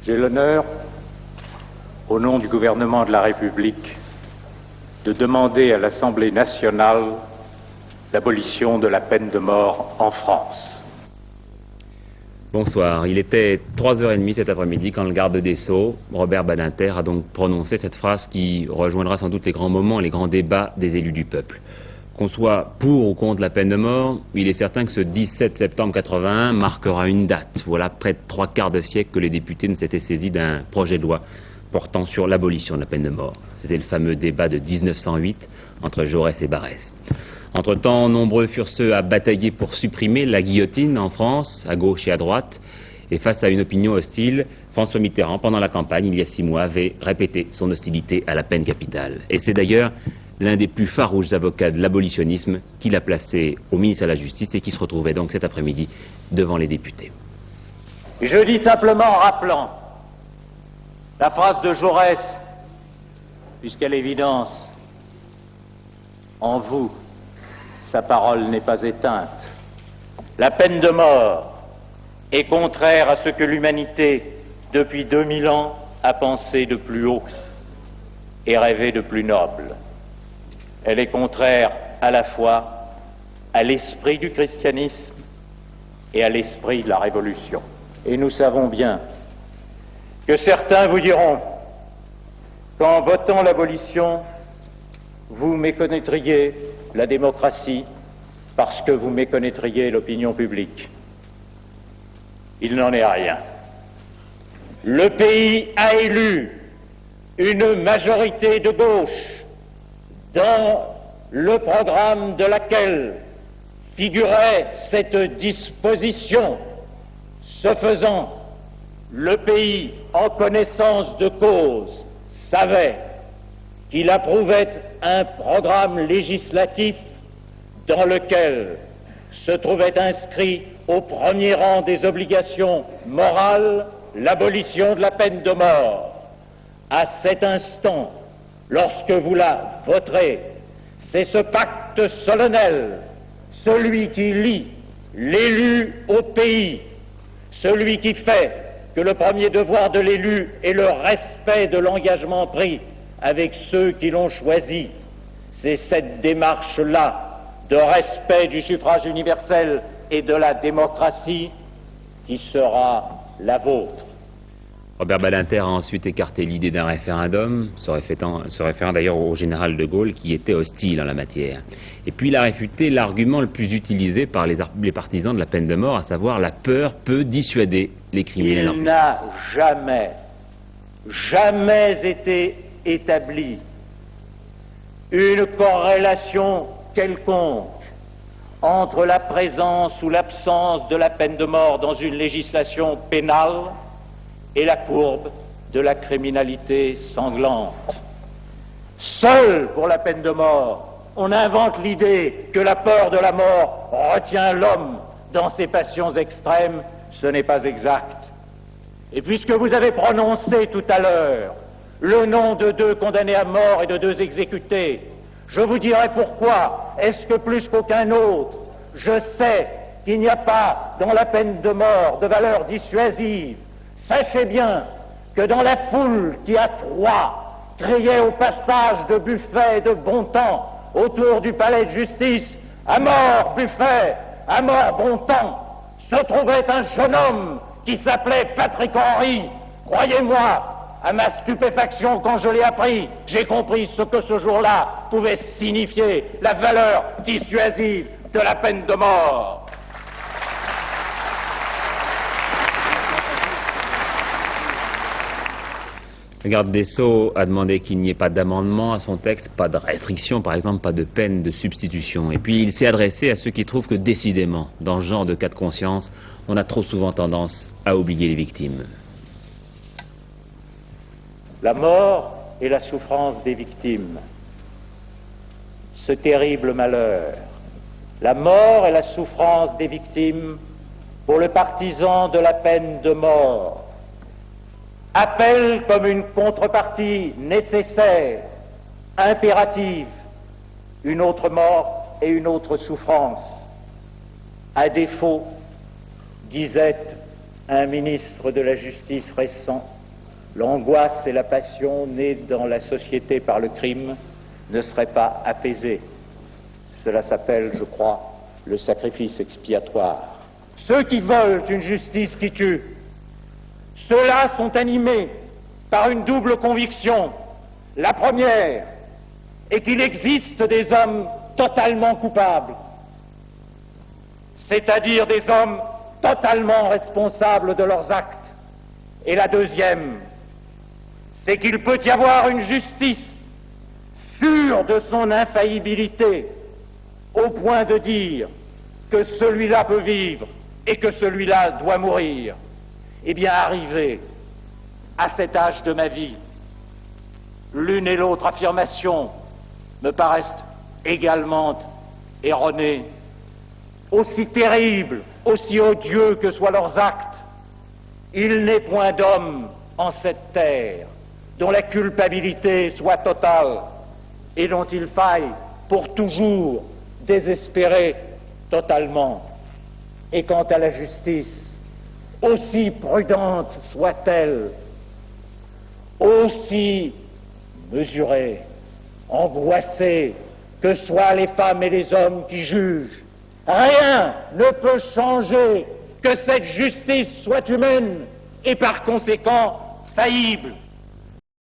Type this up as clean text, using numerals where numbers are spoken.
J'ai l'honneur, au nom du gouvernement de la République, de demander à l'Assemblée nationale l'abolition de la peine de mort en France. Bonsoir. Il était 3h30 cet après-midi quand le garde des Sceaux, Robert Badinter, a donc prononcé cette phrase qui rejoindra sans doute les grands moments, les grands débats des élus du peuple. Qu'on soit pour ou contre la peine de mort, il est certain que ce 17 septembre 81 marquera une date. Voilà près de 3/4 de siècle que les députés ne s'étaient saisis d'un projet de loi portant sur l'abolition de la peine de mort. C'était le fameux débat de 1908 entre Jaurès et Barrès. Entre-temps, nombreux furent ceux à batailler pour supprimer la guillotine en France, à gauche et à droite. Et face à une opinion hostile, François Mitterrand, pendant la campagne, il y a 6 mois, avait répété son hostilité à la peine capitale. Et c'est d'ailleurs l'un des plus farouches avocats de l'abolitionnisme qu'il a placé au ministère de la Justice et qui se retrouvait donc cet après-midi devant les députés. Et je dis simplement en rappelant la phrase de Jaurès, puisqu'à l'évidence, en vous, sa parole n'est pas éteinte. La peine de mort est contraire à ce que l'humanité, depuis 2000 ans, a pensé de plus haut et rêvé de plus noble. Elle est contraire à la fois à l'esprit du christianisme et à l'esprit de la Révolution. Et nous savons bien que certains vous diront qu'en votant l'abolition, vous méconnaîtriez la démocratie parce que vous méconnaîtriez l'opinion publique. Il n'en est rien. Le pays a élu une majorité de gauche dans le programme de laquelle figurait cette disposition. Ce faisant, le pays, en connaissance de cause, savait qu'il approuvait un programme législatif dans lequel se trouvait inscrit au premier rang des obligations morales l'abolition de la peine de mort. À cet instant, lorsque vous la voterez, c'est ce pacte solennel, celui qui lie l'élu au pays, celui qui fait que le premier devoir de l'élu est le respect de l'engagement pris avec ceux qui l'ont choisi. C'est cette démarche-là de respect du suffrage universel et de la démocratie qui sera la vôtre. Robert Badinter a ensuite écarté l'idée d'un référendum, se référant d'ailleurs au général de Gaulle qui était hostile en la matière. Et puis il a réfuté l'argument le plus utilisé par les partisans de la peine de mort, à savoir la peur peut dissuader les criminels en puissance. Il n'a jamais été établi une corrélation quelconque entre la présence ou l'absence de la peine de mort dans une législation pénale et la courbe de la criminalité sanglante. Seul pour la peine de mort, on invente l'idée que la peur de la mort retient l'homme dans ses passions extrêmes. Ce n'est pas exact. Et puisque vous avez prononcé tout à l'heure le nom de 2 condamnés à mort et de 2 exécutés, je vous dirai pourquoi. Est-ce que plus qu'aucun autre, je sais qu'il n'y a pas dans la peine de mort de valeur dissuasive. Sachez bien que dans la foule qui à Troyes criait au passage de Buffet et de Bontemps autour du palais de justice « À mort Buffet, à mort Bontemps !» se trouvait un jeune homme qui s'appelait Patrick Henry. Croyez-moi, à ma stupéfaction quand je l'ai appris, j'ai compris ce que ce jour-là pouvait signifier, la valeur dissuasive de la peine de mort. Le garde des Sceaux a demandé qu'il n'y ait pas d'amendement à son texte, pas de restriction, par exemple, pas de peine de substitution. Et puis il s'est adressé à ceux qui trouvent que décidément, dans ce genre de cas de conscience, on a trop souvent tendance à oublier les victimes. La mort et la souffrance des victimes, ce terrible malheur, la mort et la souffrance des victimes pour le partisan de la peine de mort, appelle comme une contrepartie nécessaire, impérative, une autre mort et une autre souffrance. À défaut, disait un ministre de la Justice récent, l'angoisse et la passion nées dans la société par le crime ne seraient pas apaisées. Cela s'appelle, je crois, le sacrifice expiatoire. Ceux qui veulent une justice qui tue, ceux-là sont animés par une double conviction. La première est qu'il existe des hommes totalement coupables, c'est-à-dire des hommes totalement responsables de leurs actes. Et la deuxième, c'est qu'il peut y avoir une justice sûre de son infaillibilité, au point de dire que celui-là peut vivre et que celui-là doit mourir. Eh bien, arrivé à cet âge de ma vie, l'une et l'autre affirmation me paraissent également erronées. Aussi terribles, aussi odieux que soient leurs actes, il n'est point d'homme en cette terre dont la culpabilité soit totale et dont il faille pour toujours désespérer totalement. Et quant à la justice, aussi prudente soit-elle, aussi mesurée, angoissée que soient les femmes et les hommes qui jugent, rien ne peut changer que cette justice soit humaine et par conséquent faillible.